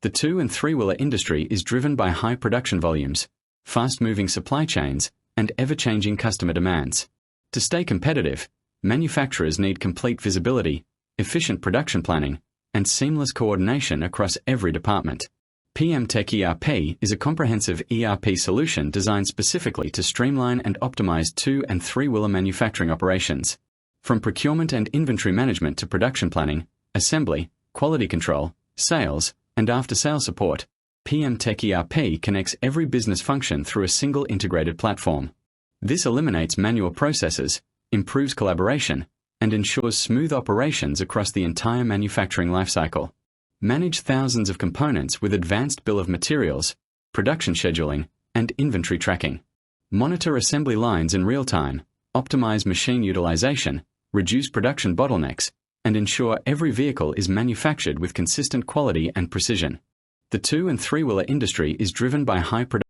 The two- and three-wheeler industry is driven by high production volumes, fast-moving supply chains, and ever-changing customer demands. To stay competitive, manufacturers need complete visibility, efficient production planning, and seamless coordination across every department. PMTechERP is a comprehensive ERP solution designed specifically to streamline and optimize two- and three-wheeler manufacturing operations. From procurement and inventory management to production planning, assembly, quality control, sales, and after-sales support, PMTechERP connects every business function through a single integrated platform. This eliminates manual processes, improves collaboration, and ensures smooth operations across the entire manufacturing lifecycle. Manage thousands of components with advanced bill of materials, production scheduling, and inventory tracking. Monitor assembly lines in real time, optimize machine utilization, reduce production bottlenecks, and ensure every vehicle is manufactured with consistent quality and precision. The two- and three-wheeler industry is driven by high production